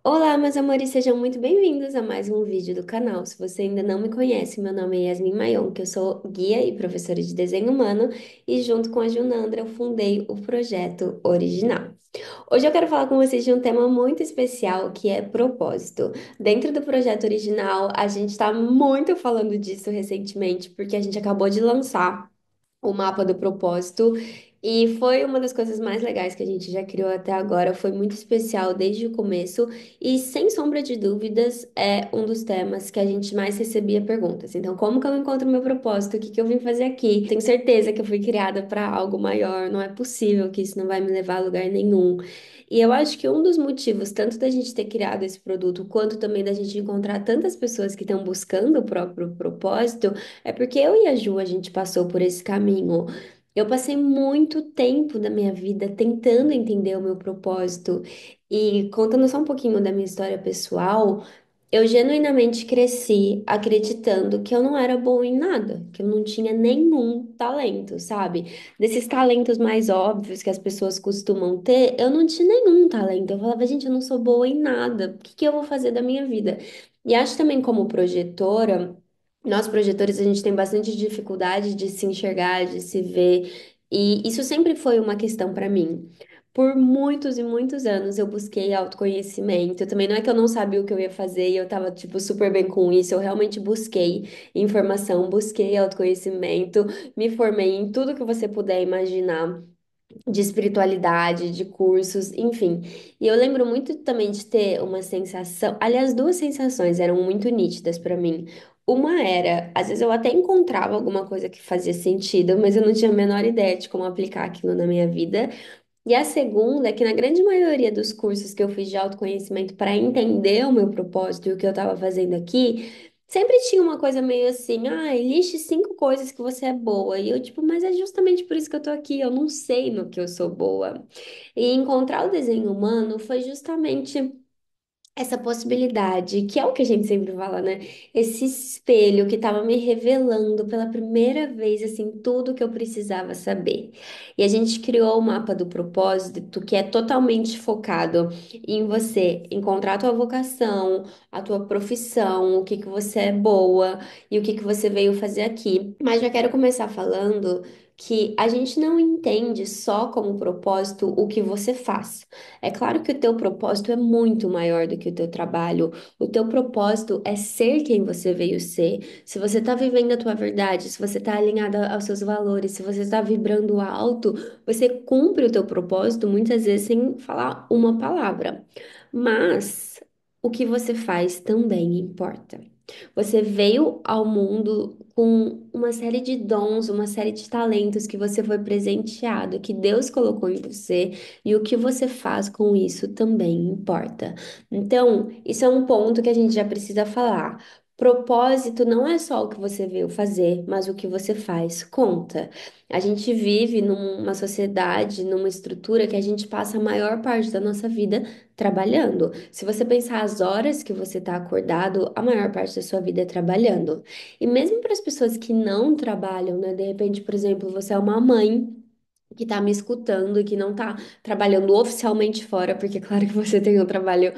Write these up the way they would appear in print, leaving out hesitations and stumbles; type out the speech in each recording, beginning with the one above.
Olá, meus amores, sejam muito bem-vindos a mais um vídeo do canal. Se você ainda não me conhece, meu nome é Yasmin Mayon, que eu sou guia e professora de desenho humano, e junto com a Junandra eu fundei o projeto Original. Hoje eu quero falar com vocês de um tema muito especial, que é propósito. Dentro do projeto Original, a gente está muito falando disso recentemente, porque a gente acabou de lançar o mapa do propósito. E foi uma das coisas mais legais que a gente já criou até agora. Foi muito especial desde o começo. E, sem sombra de dúvidas, é um dos temas que a gente mais recebia perguntas. Então, como que eu encontro meu propósito? O que que eu vim fazer aqui? Tenho certeza que eu fui criada para algo maior. Não é possível que isso não vai me levar a lugar nenhum. E eu acho que um dos motivos, tanto da gente ter criado esse produto, quanto também da gente encontrar tantas pessoas que estão buscando o próprio propósito, é porque eu e a Ju, a gente passou por esse caminho. Eu passei muito tempo da minha vida tentando entender o meu propósito. E contando só um pouquinho da minha história pessoal, eu genuinamente cresci acreditando que eu não era boa em nada, que eu não tinha nenhum talento, sabe? Desses talentos mais óbvios que as pessoas costumam ter, eu não tinha nenhum talento. Eu falava, gente, eu não sou boa em nada. O que que eu vou fazer da minha vida? E acho também como projetora. Nós, projetores, a gente tem bastante dificuldade de se enxergar, de se ver, e isso sempre foi uma questão para mim. Por muitos e muitos anos eu busquei autoconhecimento. Também não é que eu não sabia o que eu ia fazer e eu tava, tipo, super bem com isso. Eu realmente busquei informação, busquei autoconhecimento, me formei em tudo que você puder imaginar de espiritualidade, de cursos, enfim. E eu lembro muito também de ter uma sensação, aliás, duas sensações eram muito nítidas para mim. Uma era, às vezes eu até encontrava alguma coisa que fazia sentido, mas eu não tinha a menor ideia de como aplicar aquilo na minha vida. E a segunda é que na grande maioria dos cursos que eu fiz de autoconhecimento para entender o meu propósito e o que eu estava fazendo aqui, sempre tinha uma coisa meio assim, ah, liste 5 coisas que você é boa. E eu, tipo, mas é justamente por isso que eu tô aqui, eu não sei no que eu sou boa. E encontrar o desenho humano foi justamente essa possibilidade, que é o que a gente sempre fala, né? Esse espelho que estava me revelando pela primeira vez, assim, tudo que eu precisava saber. E a gente criou o mapa do propósito, que é totalmente focado em você encontrar a tua vocação, a tua profissão, o que que você é boa e o que que você veio fazer aqui. Mas já quero começar falando que a gente não entende só como propósito o que você faz. É claro que o teu propósito é muito maior do que o teu trabalho. O teu propósito é ser quem você veio ser. Se você está vivendo a tua verdade, se você está alinhada aos seus valores, se você está vibrando alto, você cumpre o teu propósito muitas vezes sem falar uma palavra. Mas o que você faz também importa. Você veio ao mundo com uma série de dons, uma série de talentos que você foi presenteado, que Deus colocou em você. E o que você faz com isso também importa. Então, isso é um ponto que a gente já precisa falar. Propósito não é só o que você veio fazer, mas o que você faz conta. A gente vive numa sociedade, numa estrutura que a gente passa a maior parte da nossa vida trabalhando. Se você pensar as horas que você está acordado, a maior parte da sua vida é trabalhando. E mesmo para as pessoas que não trabalham, né? De repente, por exemplo, você é uma mãe que tá me escutando e que não tá trabalhando oficialmente fora, porque claro que você tem o trabalho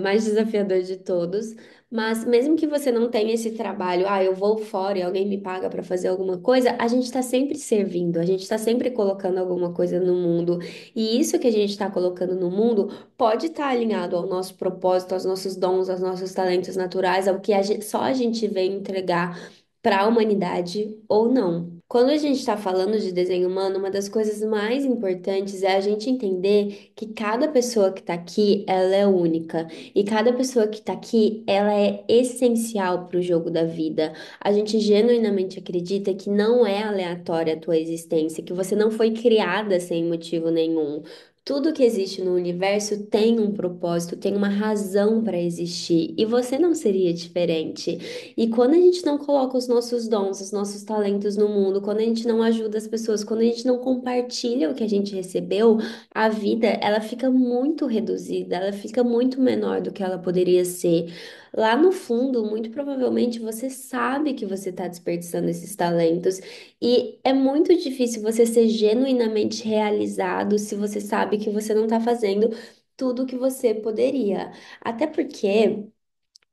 mais desafiador de todos, mas mesmo que você não tenha esse trabalho, ah, eu vou fora e alguém me paga para fazer alguma coisa, a gente tá sempre servindo, a gente tá sempre colocando alguma coisa no mundo, e isso que a gente tá colocando no mundo pode estar alinhado ao nosso propósito, aos nossos dons, aos nossos talentos naturais, ao que só a gente veio entregar para a humanidade ou não. Quando a gente está falando de desenho humano, uma das coisas mais importantes é a gente entender que cada pessoa que está aqui, ela é única. E cada pessoa que está aqui, ela é essencial para o jogo da vida. A gente genuinamente acredita que não é aleatória a tua existência, que você não foi criada sem motivo nenhum. Tudo que existe no universo tem um propósito, tem uma razão para existir, e você não seria diferente. E quando a gente não coloca os nossos dons, os nossos talentos no mundo, quando a gente não ajuda as pessoas, quando a gente não compartilha o que a gente recebeu, a vida, ela fica muito reduzida, ela fica muito menor do que ela poderia ser. Lá no fundo, muito provavelmente você sabe que você está desperdiçando esses talentos e é muito difícil você ser genuinamente realizado se você sabe que você não está fazendo tudo que você poderia. Até porque,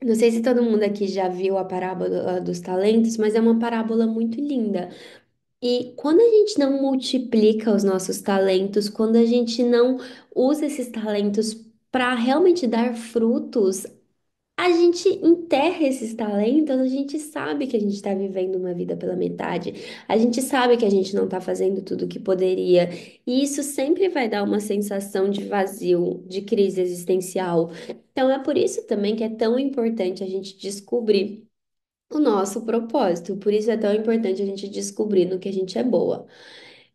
não sei se todo mundo aqui já viu a parábola dos talentos, mas é uma parábola muito linda. E quando a gente não multiplica os nossos talentos, quando a gente não usa esses talentos para realmente dar frutos, a gente enterra esses talentos, a gente sabe que a gente está vivendo uma vida pela metade, a gente sabe que a gente não está fazendo tudo o que poderia, e isso sempre vai dar uma sensação de vazio, de crise existencial. Então é por isso também que é tão importante a gente descobrir o nosso propósito, por isso é tão importante a gente descobrir no que a gente é boa.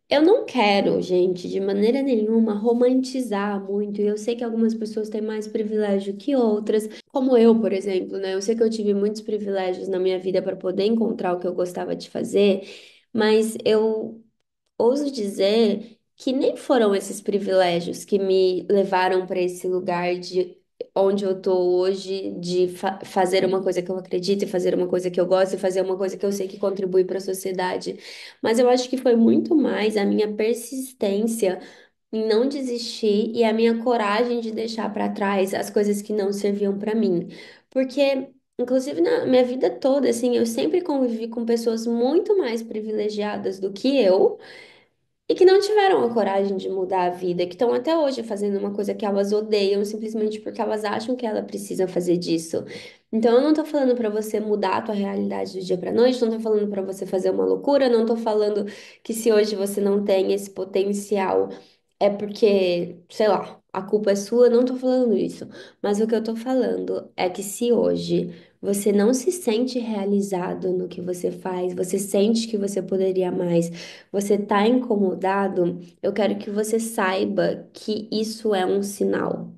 Eu não quero, gente, de maneira nenhuma romantizar muito. E eu sei que algumas pessoas têm mais privilégio que outras, como eu, por exemplo, né? Eu sei que eu tive muitos privilégios na minha vida para poder encontrar o que eu gostava de fazer, mas eu ouso dizer que nem foram esses privilégios que me levaram para esse lugar de onde eu tô hoje, de fazer uma coisa que eu acredito, e fazer uma coisa que eu gosto, e fazer uma coisa que eu sei que contribui para a sociedade. Mas eu acho que foi muito mais a minha persistência em não desistir e a minha coragem de deixar para trás as coisas que não serviam para mim. Porque, inclusive, na minha vida toda, assim, eu sempre convivi com pessoas muito mais privilegiadas do que eu e que não tiveram a coragem de mudar a vida, que estão até hoje fazendo uma coisa que elas odeiam simplesmente porque elas acham que ela precisa fazer disso. Então, eu não tô falando para você mudar a tua realidade do dia para noite, não tô falando para você fazer uma loucura, não tô falando que se hoje você não tem esse potencial é porque, sei lá, a culpa é sua, não tô falando isso. Mas o que eu tô falando é que se hoje você não se sente realizado no que você faz, você sente que você poderia mais, você tá incomodado, eu quero que você saiba que isso é um sinal.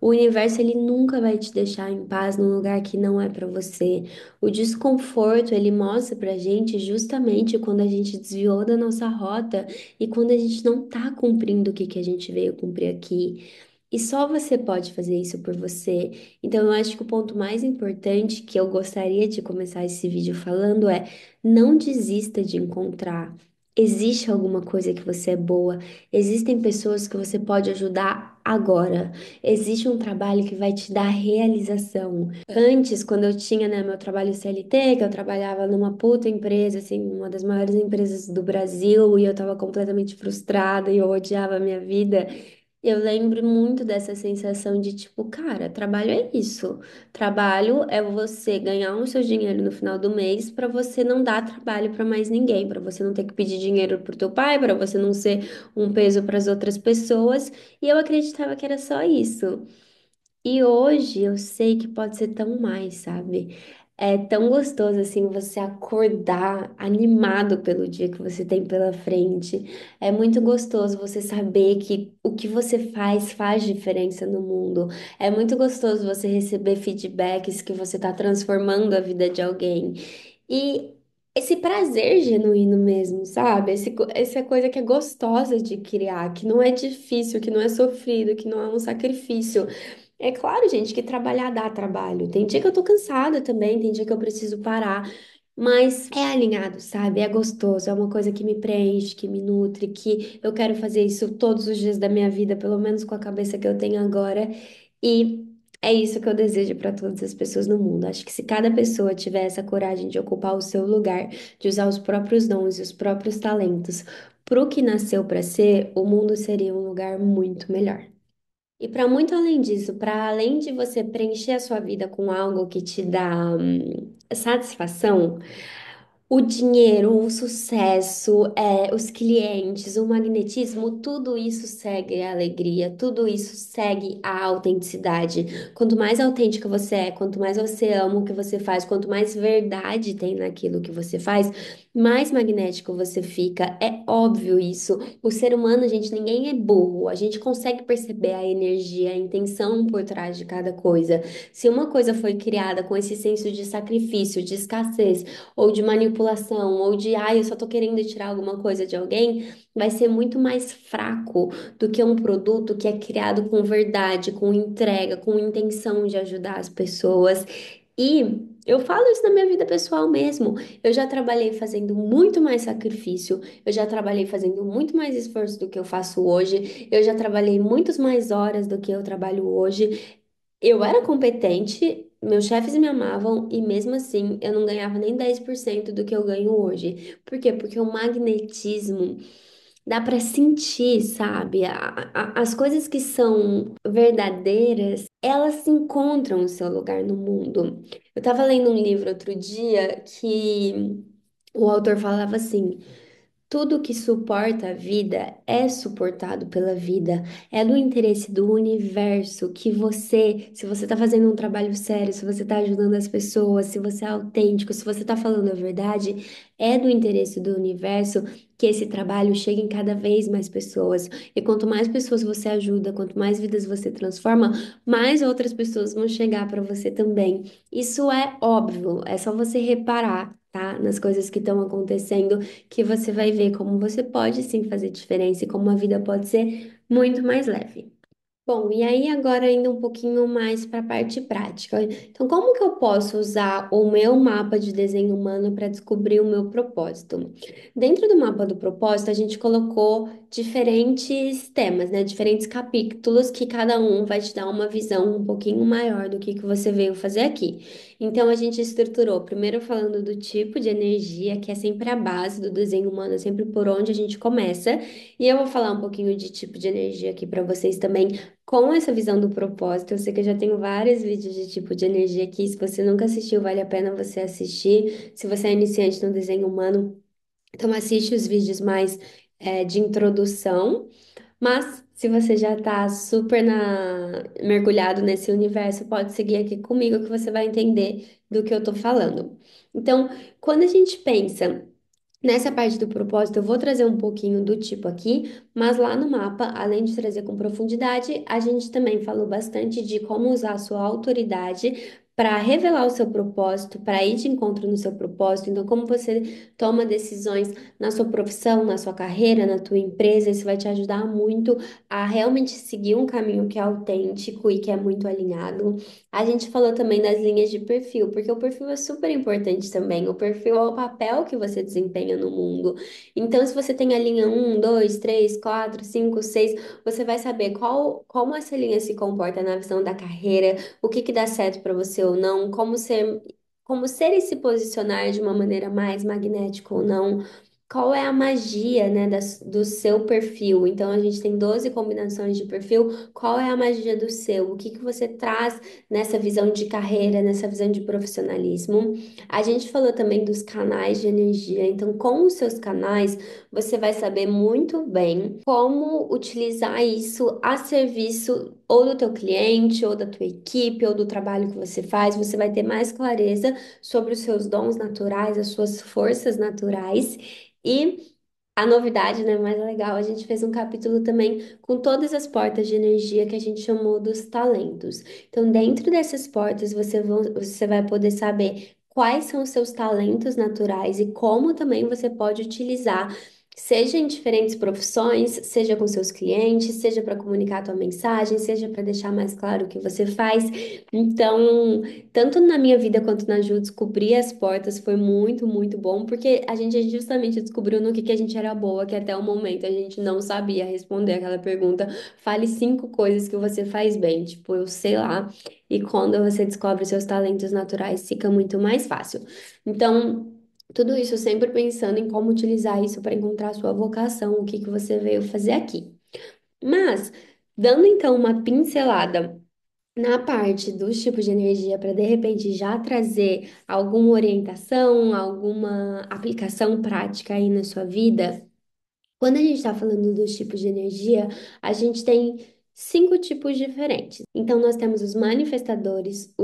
O universo ele nunca vai te deixar em paz num lugar que não é para você. O desconforto ele mostra pra gente justamente quando a gente desviou da nossa rota e quando a gente não tá cumprindo o que que a gente veio cumprir aqui. E só você pode fazer isso por você. Então, eu acho que o ponto mais importante que eu gostaria de começar esse vídeo falando é: não desista de encontrar. Existe alguma coisa que você é boa, existem pessoas que você pode ajudar agora, existe um trabalho que vai te dar realização. Antes, quando eu tinha, né, meu trabalho CLT, que eu trabalhava numa puta empresa, assim, uma das maiores empresas do Brasil, e eu tava completamente frustrada e eu odiava a minha vida. Eu lembro muito dessa sensação de tipo, cara, trabalho é isso. Trabalho é você ganhar o seu dinheiro no final do mês para você não dar trabalho para mais ninguém, para você não ter que pedir dinheiro pro teu pai, para você não ser um peso para as outras pessoas. E eu acreditava que era só isso. E hoje eu sei que pode ser tão mais, sabe? É tão gostoso assim você acordar animado pelo dia que você tem pela frente. É muito gostoso você saber que o que você faz diferença no mundo. É muito gostoso você receber feedbacks que você está transformando a vida de alguém. E esse prazer genuíno mesmo, sabe? Essa coisa que é gostosa de criar, que não é difícil, que não é sofrido, que não é um sacrifício. É claro, gente, que trabalhar dá trabalho. Tem dia que eu tô cansada também, tem dia que eu preciso parar, mas é alinhado, sabe? É gostoso, é uma coisa que me preenche, que me nutre, que eu quero fazer isso todos os dias da minha vida, pelo menos com a cabeça que eu tenho agora. E é isso que eu desejo para todas as pessoas no mundo. Acho que se cada pessoa tiver essa coragem de ocupar o seu lugar, de usar os próprios dons e os próprios talentos pro que nasceu para ser, o mundo seria um lugar muito melhor. E para muito além disso, para além de você preencher a sua vida com algo que te dá satisfação, o dinheiro, o sucesso, os clientes, o magnetismo, tudo isso segue a alegria, tudo isso segue a autenticidade. Quanto mais autêntica você é, quanto mais você ama o que você faz, quanto mais verdade tem naquilo que você faz, mais magnético você fica. É óbvio isso. O ser humano, gente, ninguém é burro. A gente consegue perceber a energia, a intenção por trás de cada coisa. Se uma coisa foi criada com esse senso de sacrifício, de escassez, ou de manipulação, ou de, ai, eu só tô querendo tirar alguma coisa de alguém, vai ser muito mais fraco do que um produto que é criado com verdade, com entrega, com intenção de ajudar as pessoas. E eu falo isso na minha vida pessoal mesmo. Eu já trabalhei fazendo muito mais sacrifício, eu já trabalhei fazendo muito mais esforço do que eu faço hoje, eu já trabalhei muitas mais horas do que eu trabalho hoje. Eu era competente, meus chefes me amavam e mesmo assim eu não ganhava nem 10% do que eu ganho hoje. Por quê? Porque o magnetismo dá para sentir, sabe? As coisas que são verdadeiras, elas se encontram o seu lugar no mundo. Eu estava lendo um livro outro dia que o autor falava assim. Tudo que suporta a vida é suportado pela vida. É do interesse do universo que você, se você está fazendo um trabalho sério, se você está ajudando as pessoas, se você é autêntico, se você está falando a verdade, é do interesse do universo que esse trabalho chegue em cada vez mais pessoas. E quanto mais pessoas você ajuda, quanto mais vidas você transforma, mais outras pessoas vão chegar para você também. Isso é óbvio, é só você reparar, tá? Nas coisas que estão acontecendo que você vai ver como você pode sim fazer diferença e como a vida pode ser muito mais leve. Bom, e aí agora indo um pouquinho mais para a parte prática. Então, como que eu posso usar o meu mapa de desenho humano para descobrir o meu propósito? Dentro do mapa do propósito, a gente colocou diferentes temas, né? Diferentes capítulos que cada um vai te dar uma visão um pouquinho maior do que você veio fazer aqui. Então, a gente estruturou primeiro falando do tipo de energia, que é sempre a base do desenho humano, é sempre por onde a gente começa. E eu vou falar um pouquinho de tipo de energia aqui para vocês também com essa visão do propósito. Eu sei que eu já tenho vários vídeos de tipo de energia aqui. Se você nunca assistiu, vale a pena você assistir. Se você é iniciante no desenho humano, então assiste os vídeos mais de introdução. Mas se você já está super mergulhado nesse universo, pode seguir aqui comigo que você vai entender do que eu estou falando. Então, quando a gente pensa nessa parte do propósito, eu vou trazer um pouquinho do tipo aqui, mas lá no mapa, além de trazer com profundidade, a gente também falou bastante de como usar a sua autoridade para revelar o seu propósito, para ir de encontro no seu propósito. Então, como você toma decisões na sua profissão, na sua carreira, na tua empresa, isso vai te ajudar muito a realmente seguir um caminho que é autêntico e que é muito alinhado. A gente falou também das linhas de perfil, porque o perfil é super importante também. O perfil é o papel que você desempenha no mundo. Então, se você tem a linha 1, 2, 3, 4, 5, 6, você vai saber como essa linha se comporta na visão da carreira, o que que dá certo para você ou não, como ser e se posicionar de uma maneira mais magnética ou não. Qual é a magia, né, do seu perfil? Então, a gente tem 12 combinações de perfil. Qual é a magia do seu? O que que você traz nessa visão de carreira, nessa visão de profissionalismo? A gente falou também dos canais de energia. Então, com os seus canais, você vai saber muito bem como utilizar isso a serviço ou do teu cliente, ou da tua equipe, ou do trabalho que você faz. Você vai ter mais clareza sobre os seus dons naturais, as suas forças naturais. E a novidade, né, mais legal, a gente fez um capítulo também com todas as portas de energia que a gente chamou dos talentos. Então, dentro dessas portas, você vai poder saber quais são os seus talentos naturais e como também você pode utilizar, seja em diferentes profissões, seja com seus clientes, seja para comunicar a tua mensagem, seja para deixar mais claro o que você faz. Então, tanto na minha vida quanto na Ju, descobrir as portas foi muito, muito bom, porque a gente justamente descobriu no que a gente era boa, que até o momento a gente não sabia responder aquela pergunta. Fale 5 coisas que você faz bem, tipo, eu sei lá. E quando você descobre os seus talentos naturais, fica muito mais fácil. Então, tudo isso sempre pensando em como utilizar isso para encontrar a sua vocação, o que que você veio fazer aqui. Mas, dando então uma pincelada na parte dos tipos de energia, para de repente já trazer alguma orientação, alguma aplicação prática aí na sua vida, quando a gente está falando dos tipos de energia, a gente tem 5 tipos diferentes. Então, nós temos os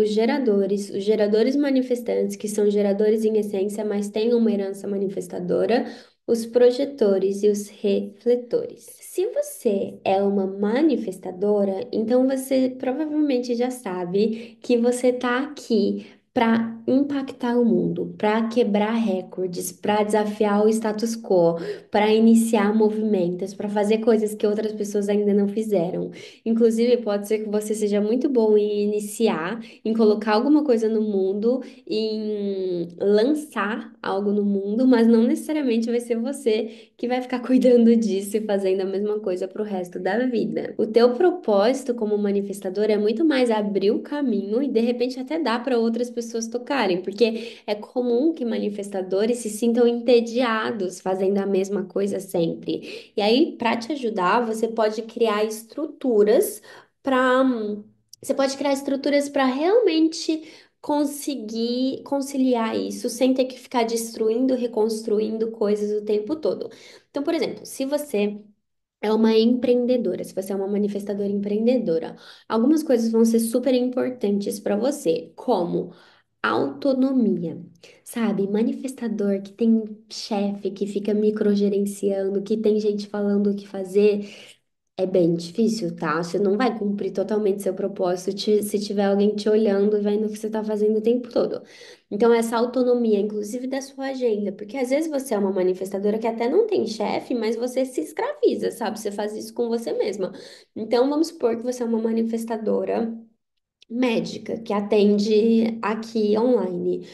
geradores manifestantes, que são geradores em essência, mas têm uma herança manifestadora, os projetores e os refletores. Se você é uma manifestadora, então você provavelmente já sabe que você está aqui para impactar o mundo, para quebrar recordes, para desafiar o status quo, para iniciar movimentos, para fazer coisas que outras pessoas ainda não fizeram. Inclusive, pode ser que você seja muito bom em iniciar, em colocar alguma coisa no mundo, em lançar algo no mundo, mas não necessariamente vai ser você que vai ficar cuidando disso e fazendo a mesma coisa para o resto da vida. O teu propósito como manifestador é muito mais abrir o caminho e de repente até dar para outras pessoas tocarem, porque é comum que manifestadores se sintam entediados fazendo a mesma coisa sempre. E aí, para te ajudar, para você pode criar estruturas para realmente conseguir conciliar isso sem ter que ficar destruindo, reconstruindo coisas o tempo todo. Então, por exemplo, se você é uma empreendedora, se você é uma manifestadora empreendedora, algumas coisas vão ser super importantes para você, como autonomia, sabe? Manifestador que tem chefe que fica microgerenciando, que tem gente falando o que fazer. É bem difícil, tá? Você não vai cumprir totalmente seu propósito se tiver alguém te olhando e vendo o que você tá fazendo o tempo todo. Então, essa autonomia, inclusive da sua agenda, porque às vezes você é uma manifestadora que até não tem chefe, mas você se escraviza, sabe? Você faz isso com você mesma. Então, vamos supor que você é uma manifestadora médica que atende aqui online.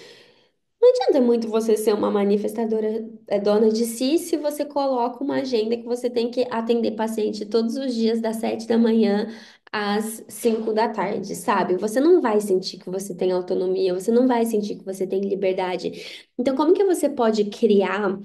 Não adianta muito você ser uma manifestadora dona de si se você coloca uma agenda que você tem que atender paciente todos os dias das 7 da manhã às 5 da tarde, sabe? Você não vai sentir que você tem autonomia, você não vai sentir que você tem liberdade. Então, como que você pode criar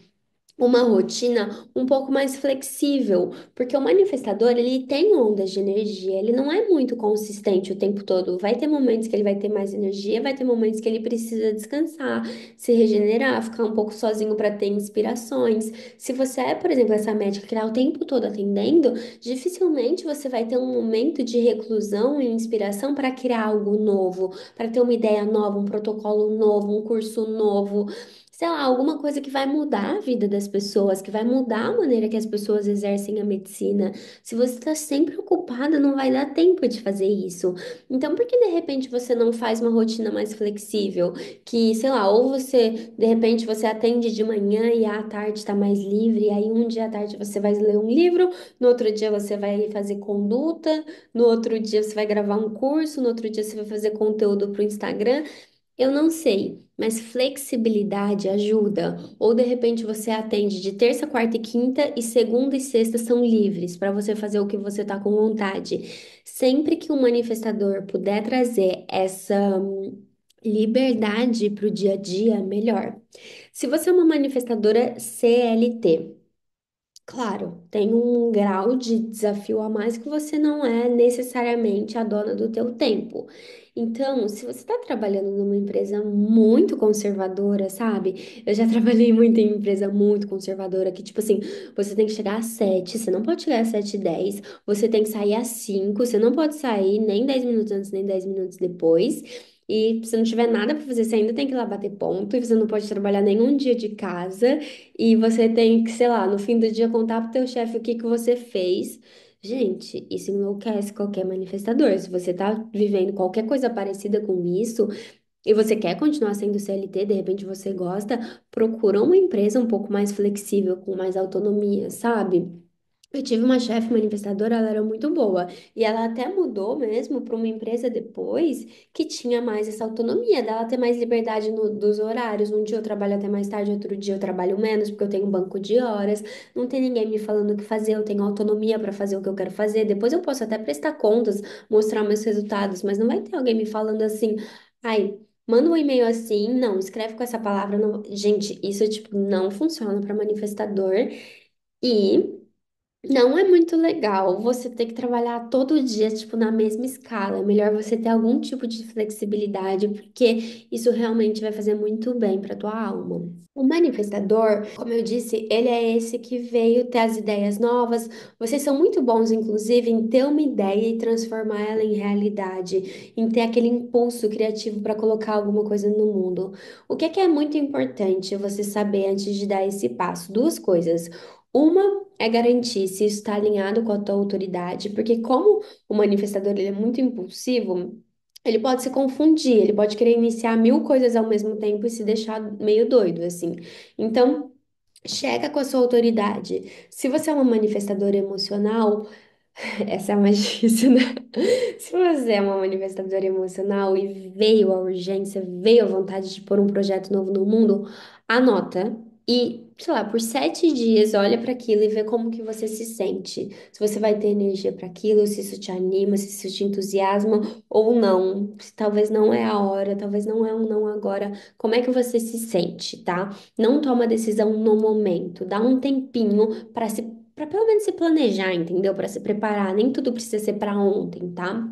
uma rotina um pouco mais flexível, porque o manifestador, ele tem ondas de energia, ele não é muito consistente o tempo todo. Vai ter momentos que ele vai ter mais energia, vai ter momentos que ele precisa descansar, se regenerar, ficar um pouco sozinho para ter inspirações. Se você é, por exemplo, essa médica que está o tempo todo atendendo, dificilmente você vai ter um momento de reclusão e inspiração para criar algo novo, para ter uma ideia nova, um protocolo novo, um curso novo, sei lá, alguma coisa que vai mudar a vida das pessoas, que vai mudar a maneira que as pessoas exercem a medicina. Se você está sempre ocupada, não vai dar tempo de fazer isso. Então, por que de repente você não faz uma rotina mais flexível? Que, sei lá, ou você, de repente, você atende de manhã e à tarde está mais livre, e aí um dia à tarde você vai ler um livro, no outro dia você vai fazer conduta, no outro dia você vai gravar um curso, no outro dia você vai fazer conteúdo para o Instagram. Eu não sei, mas flexibilidade ajuda. Ou de repente você atende de terça, quarta e quinta e segunda e sexta são livres para você fazer o que você está com vontade. Sempre que um manifestador puder trazer essa liberdade para o dia a dia, melhor. Se você é uma manifestadora CLT, claro, tem um grau de desafio a mais que você não é necessariamente a dona do teu tempo. Então, se você está trabalhando numa empresa muito conservadora, sabe? Eu já trabalhei muito em empresa muito conservadora, que tipo assim, você tem que chegar às 7, você não pode chegar às 7h10, você tem que sair às 5, você não pode sair nem 10 minutos antes, nem 10 minutos depois. E se não tiver nada para fazer, você ainda tem que ir lá bater ponto, e você não pode trabalhar nenhum dia de casa. E você tem que, sei lá, no fim do dia contar pro teu chefe o que que você fez. Gente, isso enlouquece qualquer manifestador. Se você tá vivendo qualquer coisa parecida com isso e você quer continuar sendo CLT, de repente você gosta, procura uma empresa um pouco mais flexível, com mais autonomia, sabe? Eu tive uma chefe manifestadora, ela era muito boa. E ela até mudou mesmo para uma empresa depois que tinha mais essa autonomia, dela ter mais liberdade dos horários. Um dia eu trabalho até mais tarde, outro dia eu trabalho menos, porque eu tenho um banco de horas. Não tem ninguém me falando o que fazer, eu tenho autonomia para fazer o que eu quero fazer. Depois eu posso até prestar contas, mostrar meus resultados, mas não vai ter alguém me falando assim, ai. Manda um e-mail assim, não, escreve com essa palavra. Não. Gente, isso tipo não funciona para manifestador. E não é muito legal você ter que trabalhar todo dia, tipo, na mesma escala. É melhor você ter algum tipo de flexibilidade, porque isso realmente vai fazer muito bem para tua alma. O manifestador, como eu disse, ele é esse que veio ter as ideias novas. Vocês são muito bons, inclusive, em ter uma ideia e transformar ela em realidade, em ter aquele impulso criativo para colocar alguma coisa no mundo. O que é muito importante você saber antes de dar esse passo? Duas coisas. Uma é garantir se isso está alinhado com a tua autoridade, porque como o manifestador ele é muito impulsivo, ele pode se confundir, ele pode querer iniciar mil coisas ao mesmo tempo e se deixar meio doido, assim. Então, checa com a sua autoridade. Se você é uma manifestadora emocional, essa é a mais difícil, né? Se você é uma manifestadora emocional e veio a urgência, veio a vontade de pôr um projeto novo no mundo, anota e, sei lá, por 7 dias, olha para aquilo e vê como que você se sente. Se você vai ter energia para aquilo, se isso te anima, se isso te entusiasma ou não. Se talvez não é a hora, talvez não é um não agora. Como é que você se sente, tá? Não toma decisão no momento, dá um tempinho para pelo menos se planejar, entendeu? Para se preparar. Nem tudo precisa ser para ontem, tá?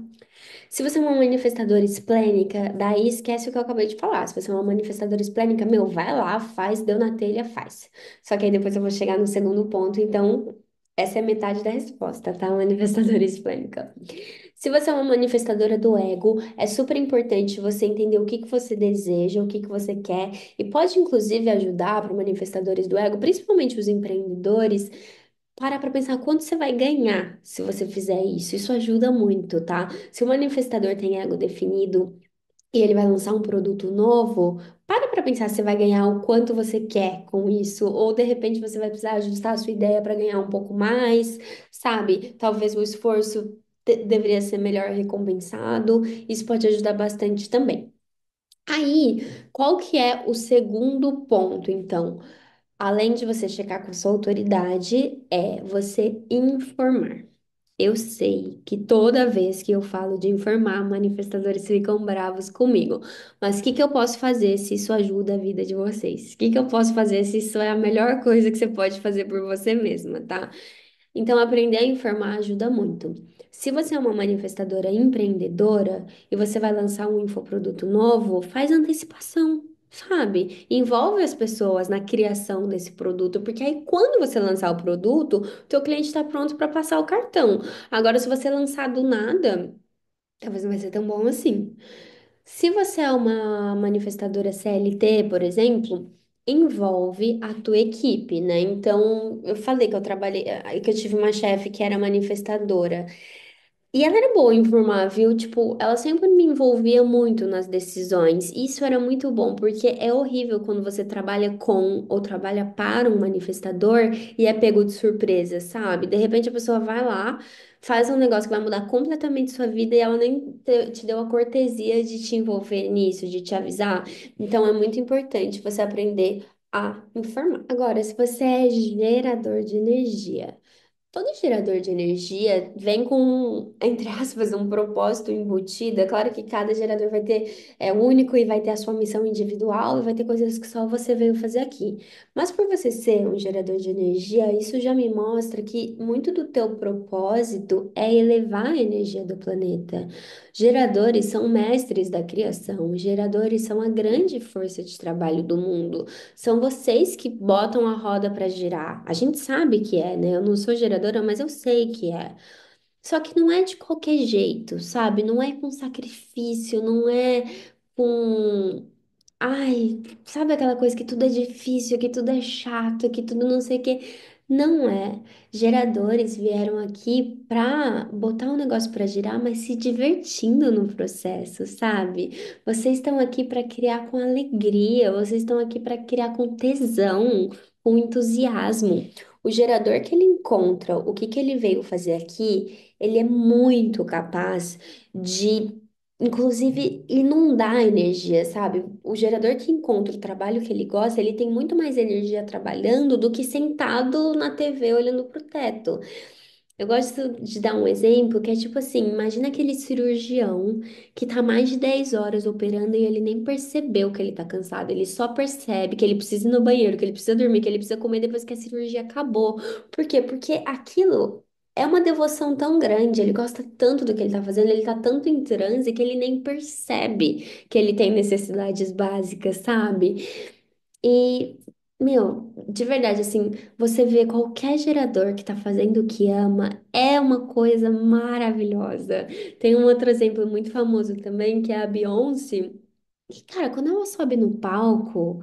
Se você é uma manifestadora esplênica, daí esquece o que eu acabei de falar. Se você é uma manifestadora esplênica, meu, vai lá, faz, deu na telha, faz. Só que aí depois eu vou chegar no segundo ponto, então essa é metade da resposta, tá? Manifestadora esplênica. Se você é uma manifestadora do ego, é super importante você entender o que que você deseja, o que que você quer, e pode inclusive ajudar para manifestadores do ego, principalmente os empreendedores, para pensar quanto você vai ganhar se você fizer isso. Isso ajuda muito, tá? Se o manifestador tem ego definido e ele vai lançar um produto novo, para pensar se você vai ganhar o quanto você quer com isso, ou de repente você vai precisar ajustar a sua ideia para ganhar um pouco mais, sabe? Talvez o esforço deveria ser melhor recompensado. Isso pode ajudar bastante também. Aí, qual que é o segundo ponto, então? Além de você checar com sua autoridade, é você informar. Eu sei que toda vez que eu falo de informar, manifestadores ficam bravos comigo. Mas o que que eu posso fazer se isso ajuda a vida de vocês? O que que eu posso fazer se isso é a melhor coisa que você pode fazer por você mesma, tá? Então, aprender a informar ajuda muito. Se você é uma manifestadora empreendedora e você vai lançar um infoproduto novo, faz antecipação, sabe? Envolve as pessoas na criação desse produto, porque aí quando você lançar o produto, o teu cliente está pronto para passar o cartão. Agora, se você lançar do nada, talvez não vai ser tão bom assim. Se você é uma manifestadora CLT, por exemplo, envolve a tua equipe, né? Então, eu falei que eu trabalhei, que eu tive uma chefe que era manifestadora. E ela era boa em informar, viu? Tipo, ela sempre me envolvia muito nas decisões. Isso era muito bom, porque é horrível quando você trabalha com ou trabalha para um manifestador e é pego de surpresa, sabe? De repente a pessoa vai lá, faz um negócio que vai mudar completamente sua vida e ela nem te deu a cortesia de te envolver nisso, de te avisar. Então é muito importante você aprender a informar. Agora, se você é gerador de energia. Todo gerador de energia vem com, entre aspas, um propósito embutido. É claro que cada gerador vai ter, é único e vai ter a sua missão individual e vai ter coisas que só você veio fazer aqui. Mas por você ser um gerador de energia, isso já me mostra que muito do teu propósito é elevar a energia do planeta. Geradores são mestres da criação, geradores são a grande força de trabalho do mundo. São vocês que botam a roda para girar. A gente sabe que é, né? Eu não sou geradora, mas eu sei que é. Só que não é de qualquer jeito, sabe? Não é com sacrifício, não é com. Ai, sabe aquela coisa que tudo é difícil, que tudo é chato, que tudo não sei o quê? Não é. Geradores vieram aqui pra botar um negócio pra girar, mas se divertindo no processo, sabe? Vocês estão aqui pra criar com alegria, vocês estão aqui pra criar com tesão, com entusiasmo. O gerador que ele encontra, o que que ele veio fazer aqui, ele é muito capaz de inclusive, inundar a energia, sabe? O gerador que encontra o trabalho que ele gosta, ele tem muito mais energia trabalhando do que sentado na TV olhando pro teto. Eu gosto de dar um exemplo que é tipo assim, imagina aquele cirurgião que tá mais de 10 horas operando e ele nem percebeu que ele tá cansado, ele só percebe que ele precisa ir no banheiro, que ele precisa dormir, que ele precisa comer depois que a cirurgia acabou. Por quê? Porque aquilo é uma devoção tão grande, ele gosta tanto do que ele tá fazendo, ele tá tanto em transe que ele nem percebe que ele tem necessidades básicas, sabe? E, meu, de verdade, assim, você vê qualquer gerador que tá fazendo o que ama, é uma coisa maravilhosa. Tem um outro exemplo muito famoso também, que é a Beyoncé. E, cara, quando ela sobe no palco.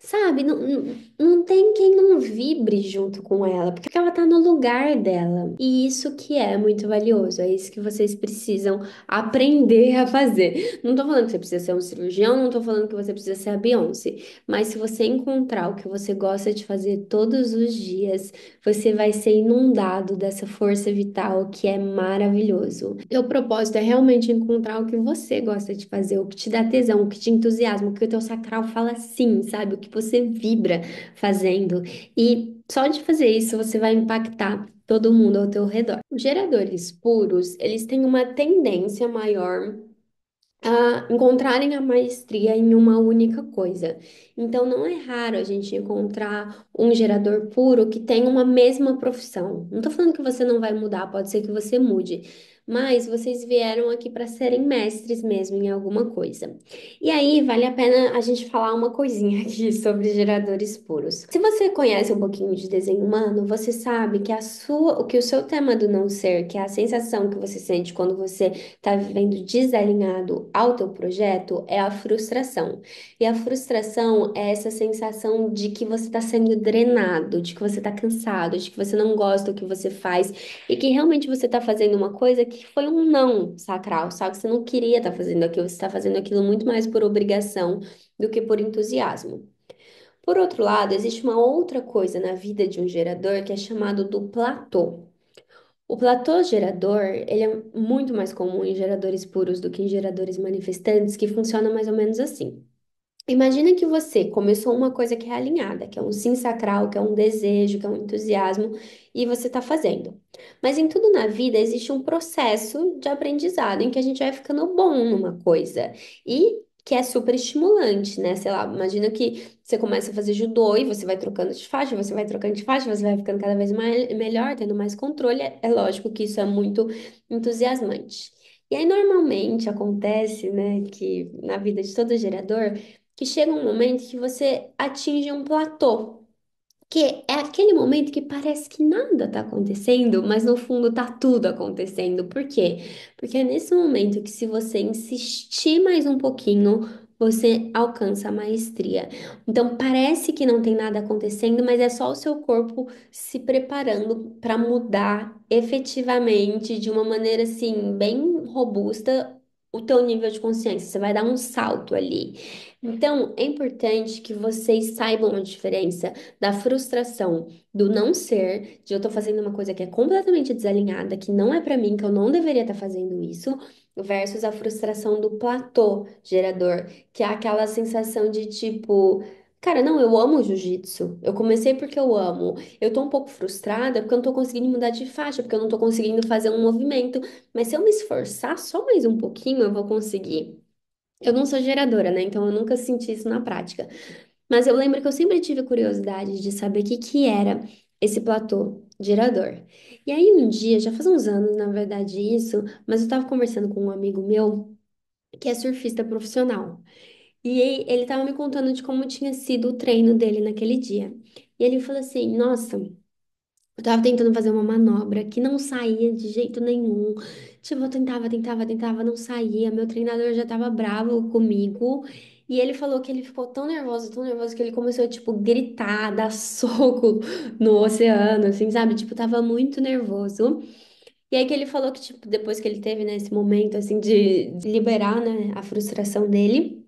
Sabe, não tem quem não vibre junto com ela, porque ela tá no lugar dela. E isso que é muito valioso, é isso que vocês precisam aprender a fazer. Não tô falando que você precisa ser um cirurgião, não tô falando que você precisa ser a Beyoncé, mas se você encontrar o que você gosta de fazer todos os dias, você vai ser inundado dessa força vital que é maravilhoso. E o propósito é realmente encontrar o que você gosta de fazer, o que te dá tesão, o que te entusiasma, o que o teu sacral fala sim, sabe? O que você vibra fazendo. E só de fazer isso você vai impactar todo mundo ao teu redor. Os geradores puros, eles têm uma tendência maior a encontrarem a maestria em uma única coisa. Então, não é raro a gente encontrar um gerador puro que tem uma mesma profissão. Não estou falando que você não vai mudar, pode ser que você mude, mas vocês vieram aqui para serem mestres mesmo em alguma coisa. E aí, vale a pena a gente falar uma coisinha aqui sobre geradores puros. Se você conhece um pouquinho de desenho humano, você sabe que o que o seu tema do não ser, que é a sensação que você sente quando você está vivendo desalinhado ao teu projeto é a frustração. E a frustração é essa sensação de que você está sendo drenado, de que você está cansado, de que você não gosta do que você faz e que realmente você está fazendo uma coisa que foi um não sacral, sabe? Que você não queria estar fazendo aquilo, você está fazendo aquilo muito mais por obrigação do que por entusiasmo. Por outro lado, existe uma outra coisa na vida de um gerador que é chamado do platô. O platô gerador, ele é muito mais comum em geradores puros do que em geradores manifestantes, que funciona mais ou menos assim. Imagina que você começou uma coisa que é alinhada, que é um sim sacral, que é um desejo, que é um entusiasmo, e você está fazendo. Mas em tudo na vida existe um processo de aprendizado em que a gente vai ficando bom numa coisa e que é super estimulante, né? Sei lá, imagina que você começa a fazer judô e você vai trocando de faixa, você vai trocando de faixa, você vai ficando cada vez mais, melhor, tendo mais controle. É lógico que isso é muito entusiasmante. E aí, normalmente acontece, né, que na vida de todo gerador, que chega um momento que você atinge um platô, que é aquele momento que parece que nada tá acontecendo, mas no fundo tá tudo acontecendo. Por quê? Porque é nesse momento que se você insistir mais um pouquinho, você alcança a maestria. Então parece que não tem nada acontecendo, mas é só o seu corpo se preparando para mudar efetivamente de uma maneira assim bem robusta o teu nível de consciência. Você vai dar um salto ali. Então, é importante que vocês saibam a diferença da frustração do não ser, de eu tô fazendo uma coisa que é completamente desalinhada, que não é pra mim, que eu não deveria estar fazendo isso, versus a frustração do platô gerador, que é aquela sensação de tipo, cara, não, eu amo jiu-jitsu. Eu comecei porque eu amo. Eu tô um pouco frustrada porque eu não tô conseguindo mudar de faixa, porque eu não tô conseguindo fazer um movimento, mas se eu me esforçar só mais um pouquinho, eu vou conseguir. Eu não sou geradora, né? Então eu nunca senti isso na prática. Mas eu lembro que eu sempre tive curiosidade de saber o que que era esse platô gerador. E aí um dia, já faz uns anos, na verdade, isso, mas eu tava conversando com um amigo meu que é surfista profissional. E ele tava me contando de como tinha sido o treino dele naquele dia. E ele falou assim: Nossa. Eu tava tentando fazer uma manobra que não saía de jeito nenhum. Tipo, eu tentava, não saía. Meu treinador já tava bravo comigo. E ele falou que ele ficou tão nervoso que ele começou a, tipo, gritar, dar soco no oceano, assim, sabe? Tipo, tava muito nervoso. E aí que ele falou que, tipo, depois que ele teve, né, esse momento, assim, de liberar, né, a frustração dele.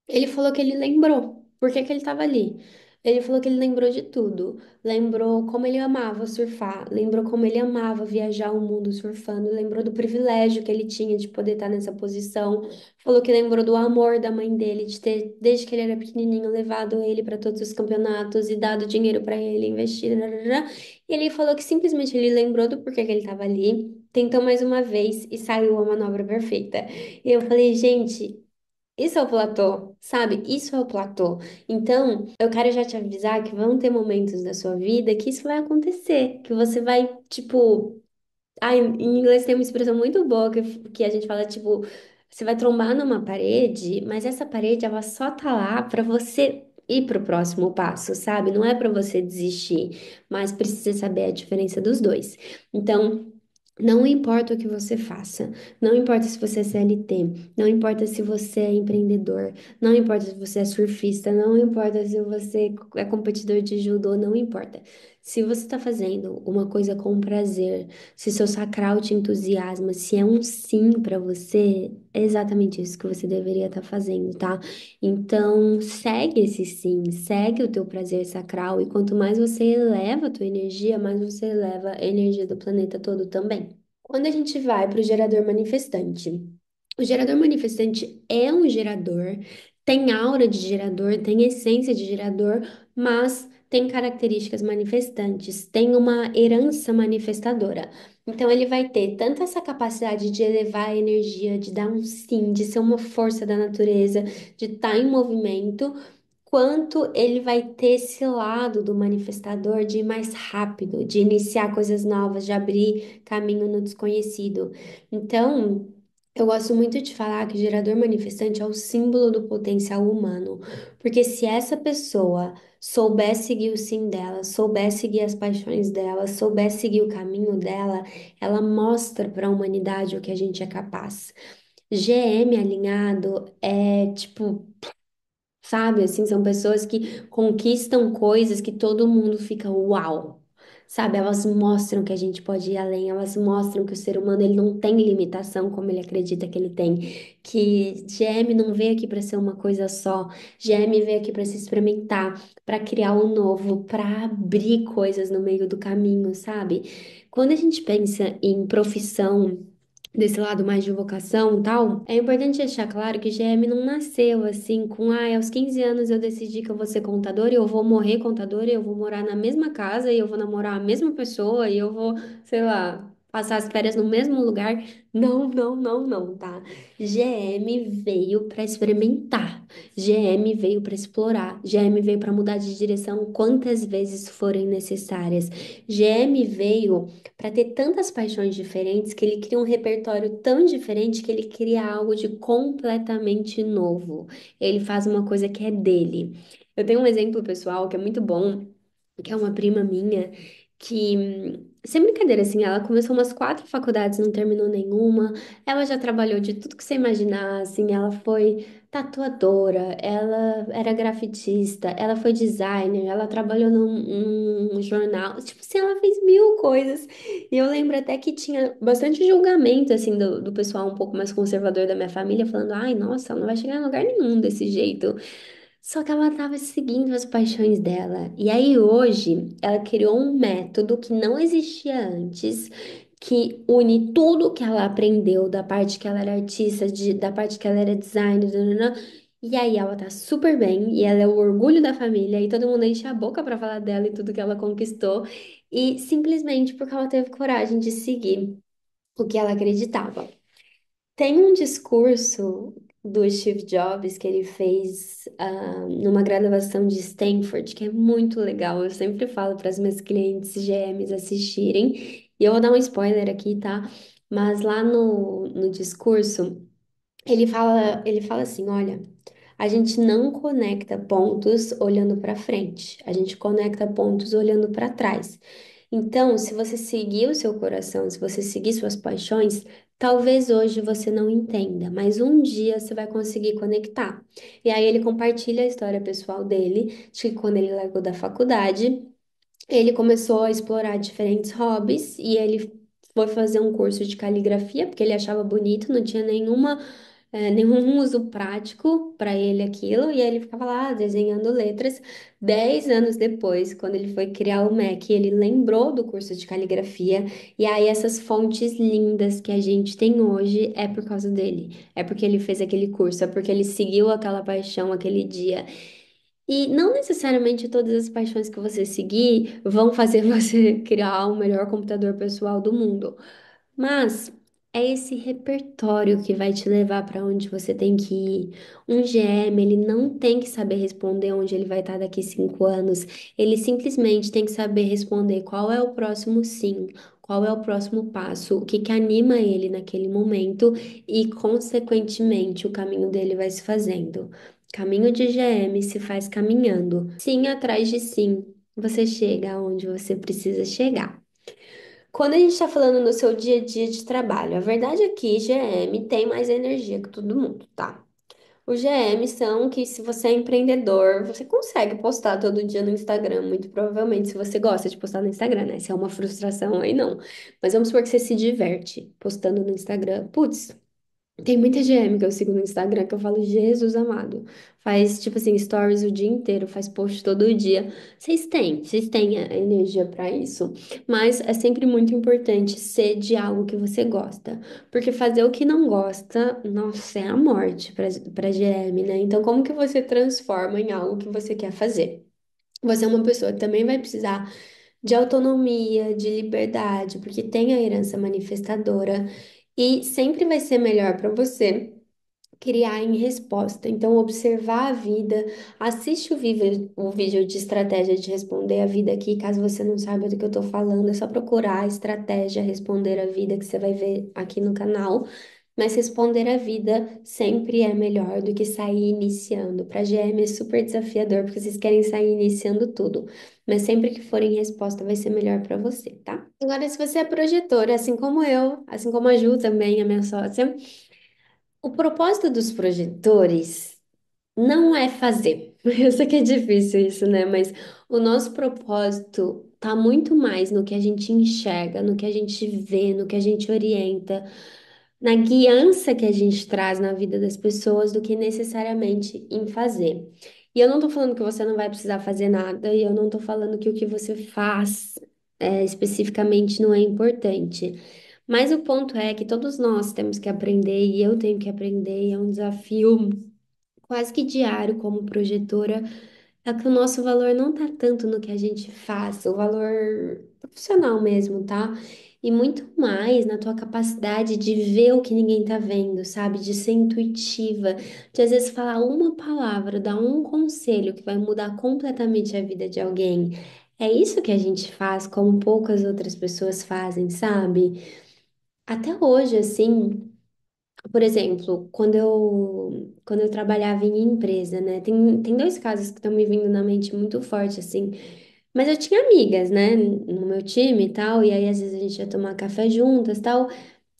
Ele falou que ele lembrou por que que ele estava ali. Ele falou que ele lembrou de tudo. Lembrou como ele amava surfar, lembrou como ele amava viajar o mundo surfando, lembrou do privilégio que ele tinha de poder estar nessa posição. Falou que lembrou do amor da mãe dele, de ter, desde que ele era pequenininho, levado ele para todos os campeonatos e dado dinheiro para ele investir. Rarará. E ele falou que simplesmente ele lembrou do porquê que ele estava ali, tentou mais uma vez e saiu a manobra perfeita. E eu falei, gente. Isso é o platô, sabe? Isso é o platô. Então, eu quero já te avisar que vão ter momentos da sua vida que isso vai acontecer, que você vai, tipo, em inglês tem uma expressão muito boa que a gente fala, tipo, você vai trombar numa parede, mas essa parede, ela só tá lá pra você ir pro próximo passo, sabe? Não é pra você desistir, mas precisa saber a diferença dos dois. Então, Não importa o que você faça, não importa se você é CLT, não importa se você é empreendedor, não importa se você é surfista, não importa se você é competidor de judô, não importa. Se você está fazendo uma coisa com prazer, se seu sacral te entusiasma, se é um sim para você, é exatamente isso que você deveria estar fazendo, tá? Então, segue esse sim, segue o teu prazer sacral, e quanto mais você eleva a tua energia, mais você eleva a energia do planeta todo também. Quando a gente vai para o gerador manifestante, o gerador manifestante é um gerador, tem aura de gerador, tem essência de gerador, mas tem características manifestantes, tem uma herança manifestadora. Então, ele vai ter tanto essa capacidade de elevar a energia, de dar um sim, de ser uma força da natureza, de estar em movimento, quanto ele vai ter esse lado do manifestador de ir mais rápido, de iniciar coisas novas, de abrir caminho no desconhecido. Então, eu gosto muito de falar que o gerador manifestante é o símbolo do potencial humano, porque se essa pessoa souber seguir o sim dela, souber seguir as paixões dela, souber seguir o caminho dela, ela mostra para a humanidade o que a gente é capaz. GM alinhado é tipo, sabe, assim, são pessoas que conquistam coisas que todo mundo fica uau. Sabe, elas mostram que a gente pode ir além, elas mostram que o ser humano ele não tem limitação como ele acredita que ele tem, que GM não veio aqui para ser uma coisa só, GM veio aqui para se experimentar, para criar um novo, para abrir coisas no meio do caminho, sabe? Quando a gente pensa em profissão desse lado mais de vocação e tal, é importante deixar claro que GM não nasceu assim com, aos 15 anos eu decidi que eu vou ser contador e eu vou morrer contador e eu vou morar na mesma casa e eu vou namorar a mesma pessoa e eu vou, sei lá, passar as férias no mesmo lugar. Não, não, não, não, tá? GM veio para experimentar. GM veio para explorar. GM veio para mudar de direção quantas vezes forem necessárias. GM veio para ter tantas paixões diferentes que ele cria um repertório tão diferente que ele cria algo de completamente novo. Ele faz uma coisa que é dele. Eu tenho um exemplo pessoal que é muito bom, que é uma prima minha que, sem brincadeira, assim, ela começou umas 4 faculdades, não terminou nenhuma. Ela já trabalhou de tudo que você imaginar, assim, ela foi tatuadora, ela era grafitista, ela foi designer, ela trabalhou num jornal, tipo assim, ela fez mil coisas. E eu lembro até que tinha bastante julgamento, assim, do pessoal um pouco mais conservador da minha família, falando, ai, nossa, ela não vai chegar em lugar nenhum desse jeito. Só que ela estava seguindo as paixões dela. E aí hoje ela criou um método que não existia antes, que une tudo que ela aprendeu, da parte que ela era artista, da parte que ela era designer, nananã. E aí ela tá super bem, e ela é o orgulho da família, e todo mundo enche a boca pra falar dela e tudo que ela conquistou, e simplesmente porque ela teve coragem de seguir o que ela acreditava. Tem um discurso do Steve Jobs que ele fez numa graduação de Stanford, que é muito legal. Eu sempre falo para as minhas clientes GMs assistirem. E eu vou dar um spoiler aqui, tá? Mas lá no discurso, ele fala assim: olha, a gente não conecta pontos olhando para frente, a gente conecta pontos olhando para trás. Então, se você seguir o seu coração, se você seguir suas paixões, talvez hoje você não entenda, mas um dia você vai conseguir conectar. E aí ele compartilha a história pessoal dele, de que quando ele largou da faculdade, ele começou a explorar diferentes hobbies e ele foi fazer um curso de caligrafia, porque ele achava bonito, não tinha nenhum uso prático para ele aquilo, e aí ele ficava lá desenhando letras. 10 anos depois, quando ele foi criar o Mac, ele lembrou do curso de caligrafia, e aí essas fontes lindas que a gente tem hoje é por causa dele, é porque ele fez aquele curso, é porque ele seguiu aquela paixão aquele dia. E não necessariamente todas as paixões que você seguir vão fazer você criar o melhor computador pessoal do mundo. Mas é esse repertório que vai te levar para onde você tem que ir. Um GM, ele não tem que saber responder onde ele vai estar daqui 5 anos. Ele simplesmente tem que saber responder qual é o próximo sim, qual é o próximo passo, o que que anima ele naquele momento e, consequentemente, o caminho dele vai se fazendo. Caminho de GM se faz caminhando. Sim atrás de sim, você chega aonde você precisa chegar. Quando a gente está falando no seu dia a dia de trabalho, a verdade é que GM tem mais energia que todo mundo, tá? Os GM são que, se você é empreendedor, você consegue postar todo dia no Instagram, muito provavelmente, se você gosta de postar no Instagram, né? Se é uma frustração, aí não. Mas vamos supor que você se diverte postando no Instagram. Putz, tem muita GM que eu sigo no Instagram que eu falo, Jesus amado. Faz, tipo assim, stories o dia inteiro, faz post todo dia. Vocês têm a energia para isso. Mas é sempre muito importante ser de algo que você gosta. Porque fazer o que não gosta, nossa, é a morte para GM, né? Então, como que você transforma em algo que você quer fazer? Você é uma pessoa que também vai precisar de autonomia, de liberdade, porque tem a herança manifestadora e sempre vai ser melhor para você criar em resposta. Então, observar a vida, assiste o vídeo de estratégia de responder a vida aqui, caso você não saiba do que eu tô falando, é só procurar a estratégia responder a vida que você vai ver aqui no canal. Mas responder a vida sempre é melhor do que sair iniciando. Para GM é super desafiador, porque vocês querem sair iniciando tudo. Mas sempre que for em resposta, vai ser melhor para você, tá? Agora, se você é projetora, assim como eu, assim como a Ju também, a minha sócia, o propósito dos projetores não é fazer. Eu sei que é difícil isso, né? Mas o nosso propósito tá muito mais no que a gente enxerga, no que a gente vê, no que a gente orienta, na guiança que a gente traz na vida das pessoas do que necessariamente em fazer. E eu não tô falando que você não vai precisar fazer nada, e eu não tô falando que o que você faz especificamente não é importante. Mas o ponto é que todos nós temos que aprender, e eu tenho que aprender, e é um desafio quase que diário como projetora, é que o nosso valor não tá tanto no que a gente faz, o valor profissional mesmo, tá? E muito mais na tua capacidade de ver o que ninguém tá vendo, sabe? De ser intuitiva, de às vezes falar uma palavra, dar um conselho que vai mudar completamente a vida de alguém. É isso que a gente faz, como poucas outras pessoas fazem, sabe? Até hoje, assim. Por exemplo, quando eu trabalhava em empresa, né? Tem dois casos que estão me vindo na mente muito forte, assim. Mas eu tinha amigas, né, no meu time e tal, e aí às vezes a gente ia tomar café juntas e tal.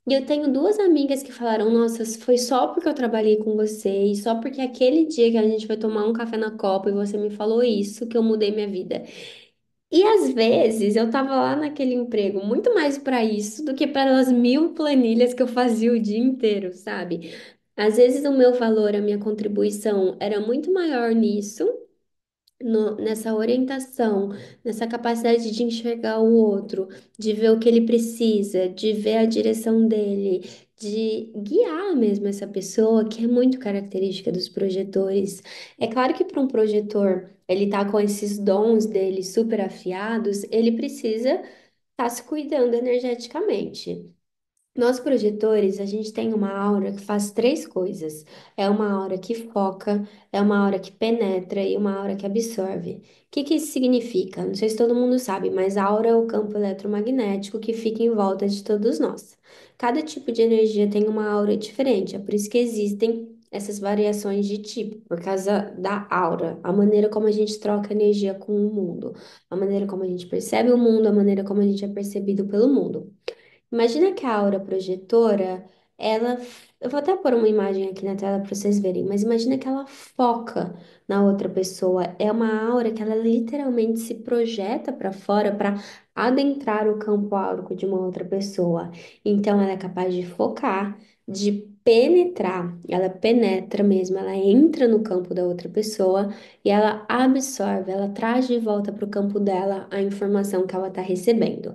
E eu tenho duas amigas que falaram: Nossa, foi só porque eu trabalhei com você, e só porque aquele dia que a gente foi tomar um café na Copa e você me falou isso que eu mudei minha vida. E às vezes eu tava lá naquele emprego muito mais para isso do que para as 1.000 planilhas que eu fazia o dia inteiro, sabe? Às vezes o meu valor, a minha contribuição era muito maior nisso, nessa orientação, nessa capacidade de enxergar o outro, de ver o que ele precisa, de ver a direção dele, de guiar mesmo essa pessoa, que é muito característica dos projetores. É claro que para um projetor, ele tá com esses dons dele super afiados, ele precisa estar se cuidando energeticamente. Nós projetores, a gente tem uma aura que faz três coisas. É uma aura que foca, é uma aura que penetra e uma aura que absorve. O que que isso significa? Não sei se todo mundo sabe, mas aura é o campo eletromagnético que fica em volta de todos nós. Cada tipo de energia tem uma aura diferente, é por isso que existem essas variações de tipo, por causa da aura, a maneira como a gente troca energia com o mundo, a maneira como a gente percebe o mundo, a maneira como a gente é percebido pelo mundo. Imagina que a aura projetora, ela. Eu vou até pôr uma imagem aqui na tela para vocês verem, mas imagina que ela foca na outra pessoa. É uma aura que ela literalmente se projeta para fora para adentrar o campo áurico de uma outra pessoa. Então, ela é capaz de focar, de penetrar. Ela penetra mesmo, ela entra no campo da outra pessoa e ela absorve, ela traz de volta para o campo dela a informação que ela está recebendo.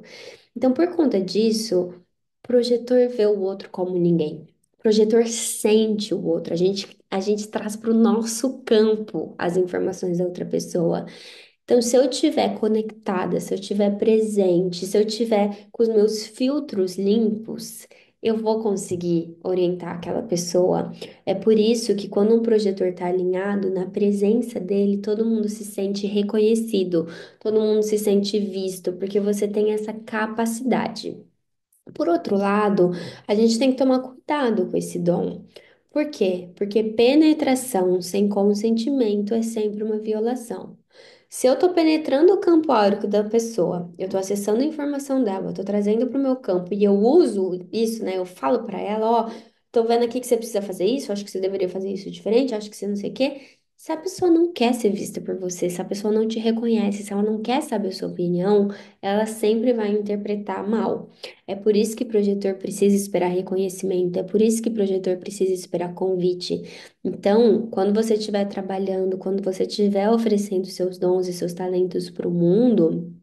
Então, por conta disso, projetor vê o outro como ninguém. Projetor sente o outro. A gente traz para o nosso campo as informações da outra pessoa. Então, se eu estiver conectada, se eu estiver presente, se eu estiver com os meus filtros limpos, eu vou conseguir orientar aquela pessoa. É por isso que quando um projetor está alinhado, na presença dele, todo mundo se sente reconhecido, todo mundo se sente visto, porque você tem essa capacidade. Por outro lado, a gente tem que tomar cuidado com esse dom. Por quê? Porque penetração sem consentimento é sempre uma violação. Se eu estou penetrando o campo áurico da pessoa, eu estou acessando a informação dela, eu estou trazendo para o meu campo e eu uso isso, né? Eu falo para ela, ó, tô vendo aqui que você precisa fazer isso, acho que você deveria fazer isso diferente, acho que você não sei o quê. Se a pessoa não quer ser vista por você, se a pessoa não te reconhece, se ela não quer saber a sua opinião, ela sempre vai interpretar mal. É por isso que projetor precisa esperar reconhecimento, é por isso que projetor precisa esperar convite. Então, quando você estiver trabalhando, quando você estiver oferecendo seus dons e seus talentos para o mundo,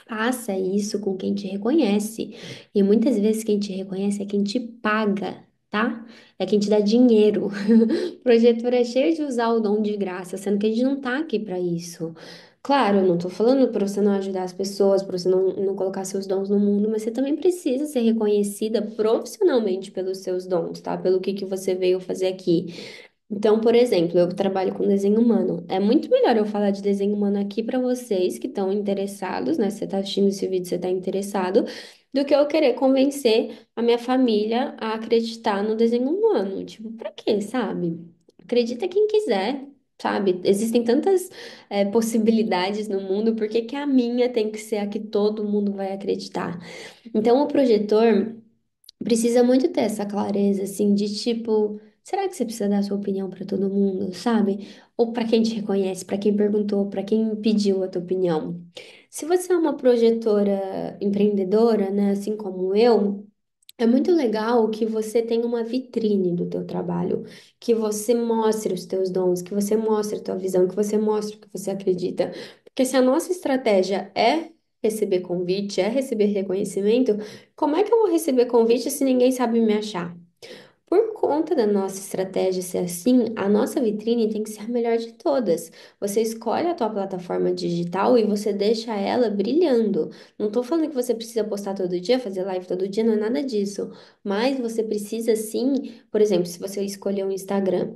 faça isso com quem te reconhece. E muitas vezes quem te reconhece é quem te paga, tá? É quem te dá dinheiro. Projetor é cheio de usar o dom de graça, sendo que a gente não tá aqui para isso. Claro, eu não tô falando para você não ajudar as pessoas, para você não colocar seus dons no mundo, mas você também precisa ser reconhecida profissionalmente pelos seus dons, tá? Pelo que você veio fazer aqui. Então, por exemplo, eu trabalho com desenho humano. É muito melhor eu falar de desenho humano aqui para vocês que estão interessados, né? Você está assistindo esse vídeo, você está interessado, do que eu querer convencer a minha família a acreditar no desenho humano. Tipo, pra quê, sabe? Acredita quem quiser, sabe? Existem tantas, possibilidades no mundo, por que que a minha tem que ser a que todo mundo vai acreditar? Então, o projetor precisa muito ter essa clareza, assim, de tipo, será que você precisa dar sua opinião para todo mundo, sabe? Ou para quem te reconhece, para quem perguntou, para quem pediu a tua opinião. Se você é uma projetora empreendedora, né, assim como eu, é muito legal que você tenha uma vitrine do teu trabalho, que você mostre os teus dons, que você mostre a tua visão, que você mostre o que você acredita. Porque se a nossa estratégia é receber convite, é receber reconhecimento, como é que eu vou receber convite se ninguém sabe me achar? Por conta da nossa estratégia ser assim, a nossa vitrine tem que ser a melhor de todas. Você escolhe a tua plataforma digital e você deixa ela brilhando. Não estou falando que você precisa postar todo dia, fazer live todo dia, não é nada disso. Mas você precisa sim, por exemplo, se você escolher um Instagram.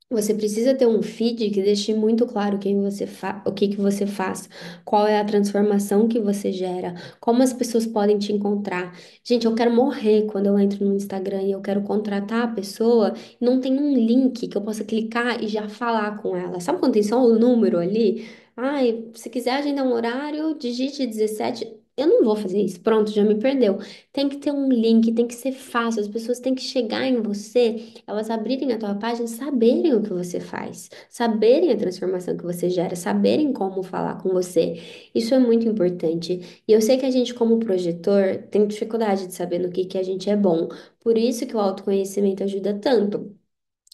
Você precisa ter um feed que deixe muito claro quem você o que que você faz, qual é a transformação que você gera, como as pessoas podem te encontrar. Gente, eu quero morrer quando eu entro no Instagram e eu quero contratar a pessoa e não tem um link que eu possa clicar e já falar com ela. Sabe quando tem só o número ali? Ai, se quiser agendar um horário, digite 17. Eu não vou fazer isso. Pronto, já me perdeu. Tem que ter um link, tem que ser fácil, as pessoas têm que chegar em você, elas abrirem a tua página, saberem o que você faz, saberem a transformação que você gera, saberem como falar com você. Isso é muito importante. E eu sei que a gente, como projetor, tem dificuldade de saber no que a gente é bom. Por isso que o autoconhecimento ajuda tanto.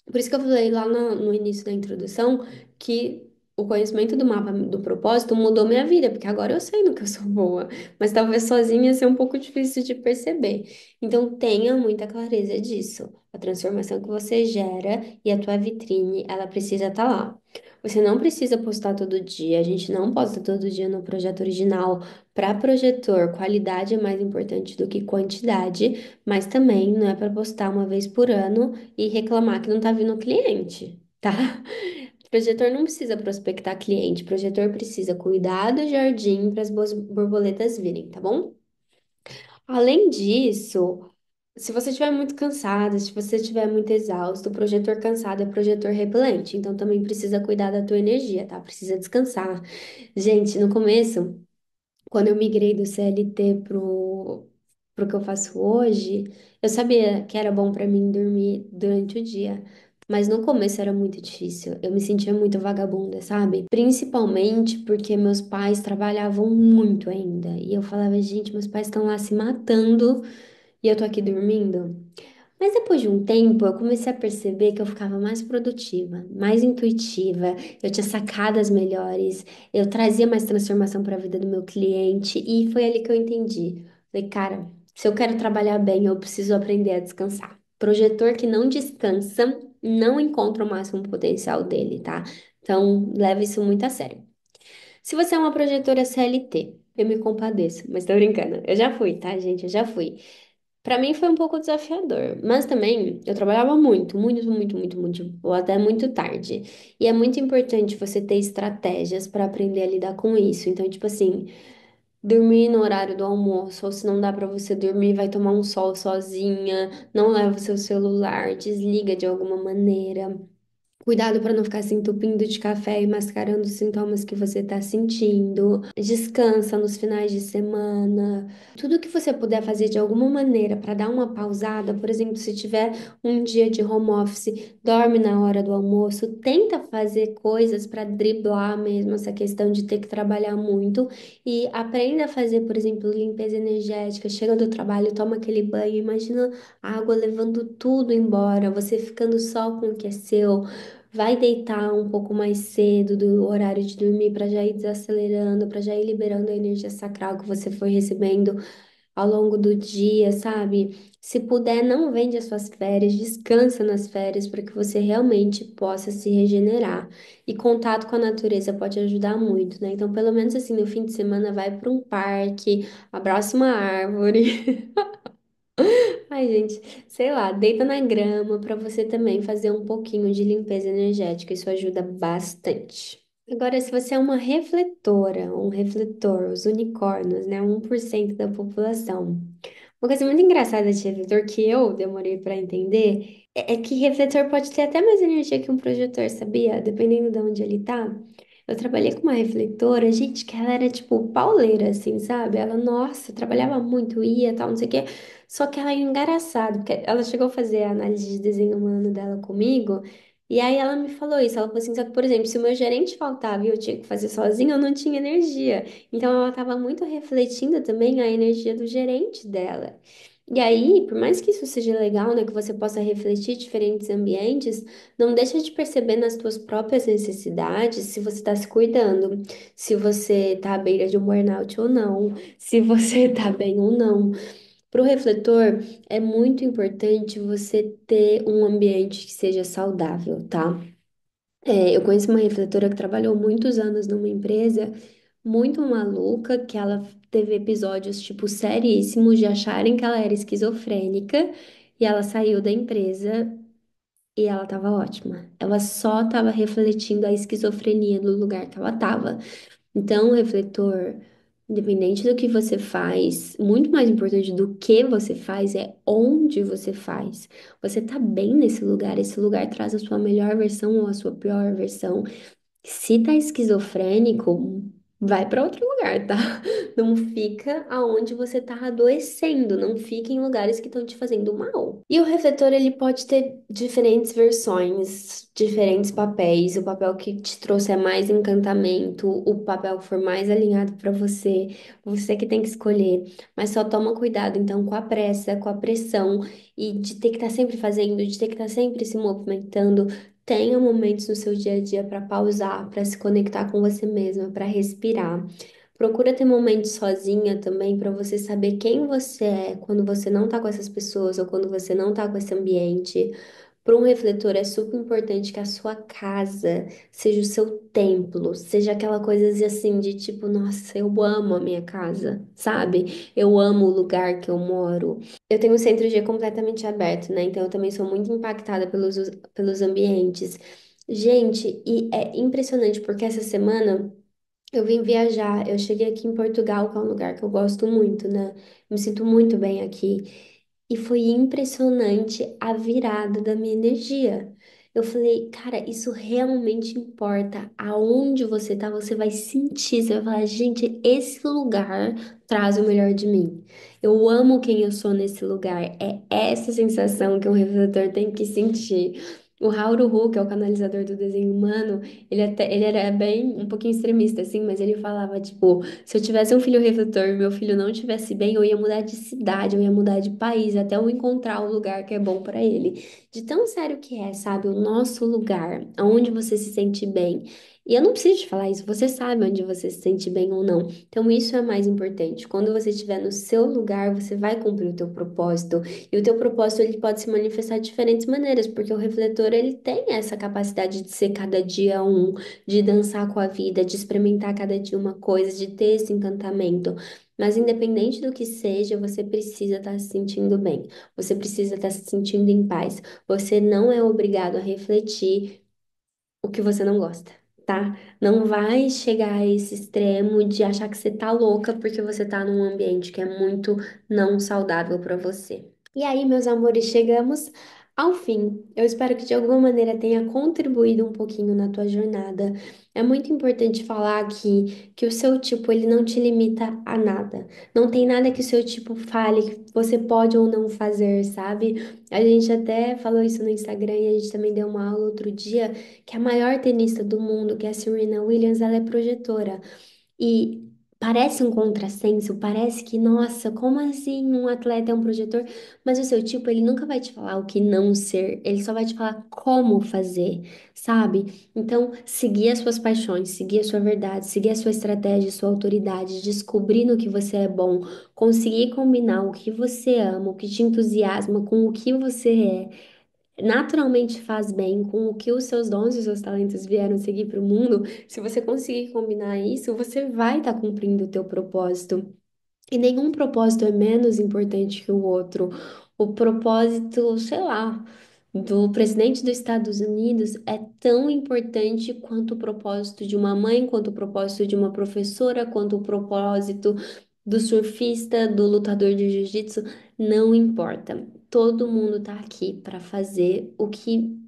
Por isso que eu falei lá no início da introdução que o conhecimento do mapa do propósito mudou minha vida, porque agora eu sei no que eu sou boa, mas talvez sozinha ia ser um pouco difícil de perceber. Então tenha muita clareza disso. A transformação que você gera e a tua vitrine, ela precisa estar lá. Você não precisa postar todo dia, a gente não posta todo dia no projeto original. Para projetor, qualidade é mais importante do que quantidade, mas também não é para postar uma vez por ano e reclamar que não tá vindo cliente, tá? Projetor não precisa prospectar cliente, projetor precisa cuidar do jardim para as borboletas virem, tá bom? Além disso, se você estiver muito cansado, se você estiver muito exausto, o projetor cansado é projetor repelente, então também precisa cuidar da tua energia, tá? Precisa descansar. Gente, no começo quando eu migrei do CLT pro que eu faço hoje, eu sabia que era bom para mim dormir durante o dia. Mas no começo era muito difícil. Eu me sentia muito vagabunda, sabe? Principalmente porque meus pais trabalhavam muito ainda. E eu falava, gente, meus pais estão lá se matando e eu tô aqui dormindo. Mas depois de um tempo, eu comecei a perceber que eu ficava mais produtiva, mais intuitiva, eu tinha sacadas melhores, eu trazia mais transformação para a vida do meu cliente, e foi ali que eu entendi. Falei, cara, se eu quero trabalhar bem, eu preciso aprender a descansar. Projetor que não descansa não encontra o máximo potencial dele, tá? Então, leve isso muito a sério. Se você é uma projetora CLT, eu me compadeço, mas tô brincando. Eu já fui, tá, gente? Eu já fui. Para mim foi um pouco desafiador, mas também eu trabalhava muito, muito, muito, muito, muito, ou até muito tarde. E é muito importante você ter estratégias para aprender a lidar com isso. Então, tipo assim, dormir no horário do almoço, ou se não dá para você dormir, vai tomar um sol sozinha, não leva o seu celular, desliga de alguma maneira. Cuidado para não ficar se entupindo de café e mascarando os sintomas que você está sentindo. Descansa nos finais de semana. Tudo que você puder fazer de alguma maneira para dar uma pausada, por exemplo, se tiver um dia de home office, dorme na hora do almoço, tenta fazer coisas para driblar mesmo essa questão de ter que trabalhar muito e aprenda a fazer, por exemplo, limpeza energética. Chega do trabalho, toma aquele banho, imagina a água levando tudo embora, você ficando só com o que é seu. Vai deitar um pouco mais cedo do horário de dormir para já ir desacelerando, para já ir liberando a energia sacral que você foi recebendo ao longo do dia, sabe? Se puder, não vende as suas férias, descansa nas férias para que você realmente possa se regenerar. E contato com a natureza pode ajudar muito, né? Então, pelo menos assim, no fim de semana, vai para um parque, abraça uma árvore. Ai, gente, sei lá, deita na grama para você também fazer um pouquinho de limpeza energética. Isso ajuda bastante. Agora, se você é uma refletora, um refletor, os unicórnios, né? 1% da população. Uma coisa muito engraçada de refletor que eu demorei para entender é que refletor pode ter até mais energia que um projetor, sabia? Dependendo de onde ele tá. Eu trabalhei com uma refletora, gente, que ela era tipo pauleira, assim, sabe? Ela, nossa, trabalhava muito, ia, tal, não sei o quê. Só que ela é engraçada, porque ela chegou a fazer a análise de desenho humano dela comigo, e aí ela me falou isso. Ela falou assim: só que, por exemplo, se o meu gerente faltava e eu tinha que fazer sozinha, eu não tinha energia. Então ela estava muito refletindo também a energia do gerente dela. E aí, por mais que isso seja legal, né, que você possa refletir diferentes ambientes, não deixa de perceber nas tuas próprias necessidades se você está se cuidando, se você está à beira de um burnout ou não, se você está bem ou não. Para o refletor, é muito importante você ter um ambiente que seja saudável, tá? Eu conheço uma refletora que trabalhou muitos anos numa empresa muito maluca, que ela teve episódios, tipo, seríssimos de acharem que ela era esquizofrênica, e ela saiu da empresa e ela tava ótima. Ela só tava refletindo a esquizofrenia do lugar que ela tava. Então, o refletor, independente do que você faz, muito mais importante do que você faz é onde você faz. Você tá bem nesse lugar, esse lugar traz a sua melhor versão ou a sua pior versão. Se tá esquizofrênico, vai para outro lugar, tá? Não fica aonde você tá adoecendo, não fica em lugares que estão te fazendo mal. E o refletor, ele pode ter diferentes versões, diferentes papéis, o papel que te trouxe mais encantamento, o papel que for mais alinhado para você, você que tem que escolher. Mas só toma cuidado então com a pressa, com a pressão e de ter que estar sempre fazendo, de ter que estar sempre se movimentando. Tenha momentos no seu dia a dia para pausar, para se conectar com você mesma, para respirar. Procura ter momentos sozinha também para você saber quem você é quando você não tá com essas pessoas ou quando você não tá com esse ambiente. Para um refletor é super importante que a sua casa seja o seu templo, seja aquela coisa assim de tipo, nossa, eu amo a minha casa, sabe? Eu amo o lugar que eu moro. Eu tenho um centro G completamente aberto, né? Então eu também sou muito impactada pelos ambientes. Gente, e é impressionante porque essa semana eu vim viajar, eu cheguei aqui em Portugal, que é um lugar que eu gosto muito, né? Me sinto muito bem aqui. E foi impressionante a virada da minha energia. Eu falei, cara, isso realmente importa. Aonde você tá, você vai sentir. Você vai falar, gente, esse lugar traz o melhor de mim. Eu amo quem eu sou nesse lugar. É essa sensação que um refletor tem que sentir. O Hauru Hu, que é o canalizador do desenho humano, ele era bem, um pouquinho extremista, assim, mas ele falava, tipo, se eu tivesse um filho refletor e meu filho não tivesse bem, eu ia mudar de cidade, eu ia mudar de país, até eu encontrar o lugar que é bom para ele. De tão sério que é, sabe? O nosso lugar, aonde você se sente bem. E eu não preciso te falar isso, você sabe onde você se sente bem ou não. Então, isso é mais importante. Quando você estiver no seu lugar, você vai cumprir o teu propósito. E o teu propósito, ele pode se manifestar de diferentes maneiras, porque o refletor, ele tem essa capacidade de ser cada dia um, de dançar com a vida, de experimentar cada dia uma coisa, de ter esse encantamento. Mas independente do que seja, você precisa estar se sentindo bem. Você precisa estar se sentindo em paz. Você não é obrigado a refletir o que você não gosta, tá? Não vai chegar a esse extremo de achar que você tá louca porque você tá num ambiente que é muito não saudável para você. E aí, meus amores, chegamos Ao fim, eu espero que de alguma maneira tenha contribuído um pouquinho na tua jornada. É muito importante falar aqui que o seu tipo ele não te limita a nada. Não tem nada que o seu tipo fale que você pode ou não fazer, sabe? A gente até falou isso no Instagram e a gente também deu uma aula outro dia que a maior tenista do mundo, que é a Serena Williams, ela é projetora. E parece um contrassenso, parece que, nossa, como assim um atleta é um projetor? Mas o seu tipo, ele nunca vai te falar o que não ser, ele só vai te falar como fazer, sabe? Então, seguir as suas paixões, seguir a sua verdade, seguir a sua estratégia, a sua autoridade, descobrir no que você é bom, conseguir combinar o que você ama, o que te entusiasma com o que você naturalmente faz bem com o que os seus dons e os seus talentos vieram seguir para o mundo, se você conseguir combinar isso, você vai estar cumprindo o teu propósito. E nenhum propósito é menos importante que o outro. O propósito, sei lá, do presidente dos Estados Unidos é tão importante quanto o propósito de uma mãe, quanto o propósito de uma professora, quanto o propósito do surfista, do lutador de jiu-jitsu, não importa. Todo mundo tá aqui para fazer o que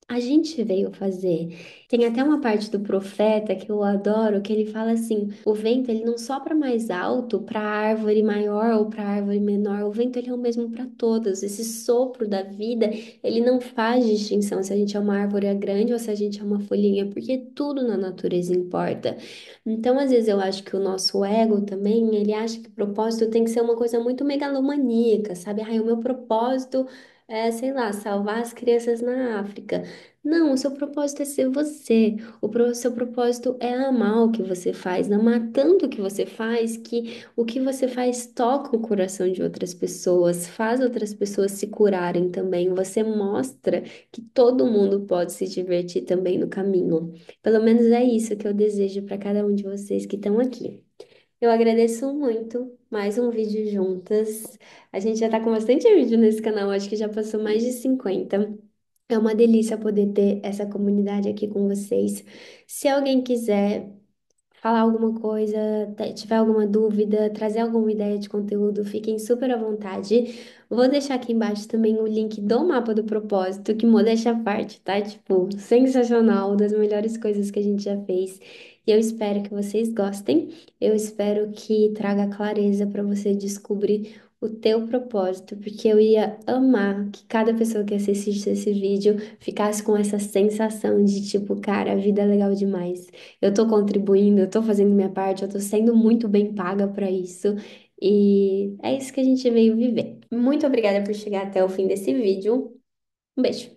a gente veio fazer. Tem até uma parte do profeta que eu adoro, que ele fala assim: o vento ele não sopra mais alto para a árvore maior ou para a árvore menor, o vento ele é o mesmo para todas. Esse sopro da vida, ele não faz distinção se a gente é uma árvore grande ou se a gente é uma folhinha, porque tudo na natureza importa. Então, às vezes eu acho que o nosso ego também, ele acha que o propósito tem que ser uma coisa muito megalomaníaca, sabe? Ai, o meu propósito é, sei lá, salvar as crianças na África. Não, o seu propósito é ser você. Seu propósito é amar o que você faz, amar tanto o que você faz que o que você faz toca o coração de outras pessoas, faz outras pessoas se curarem também. Você mostra que todo mundo pode se divertir também no caminho. Pelo menos é isso que eu desejo para cada um de vocês que estão aqui. Eu agradeço muito. Mais um vídeo juntas. A gente já tá com bastante vídeo nesse canal, acho que já passou mais de 50. É uma delícia poder ter essa comunidade aqui com vocês. Se alguém quiser falar alguma coisa, tiver alguma dúvida, trazer alguma ideia de conteúdo, fiquem super à vontade. Vou deixar aqui embaixo também o link do mapa do propósito, que modéstia à parte, tá? Tipo, sensacional, das melhores coisas que a gente já fez. E eu espero que vocês gostem. Eu espero que traga clareza para você descobrir o teu propósito, porque eu ia amar que cada pessoa que assistisse esse vídeo ficasse com essa sensação de tipo, cara, a vida é legal demais. Eu tô contribuindo, eu tô fazendo minha parte, eu tô sendo muito bem paga para isso. E é isso que a gente veio viver. Muito obrigada por chegar até o fim desse vídeo. Um beijo.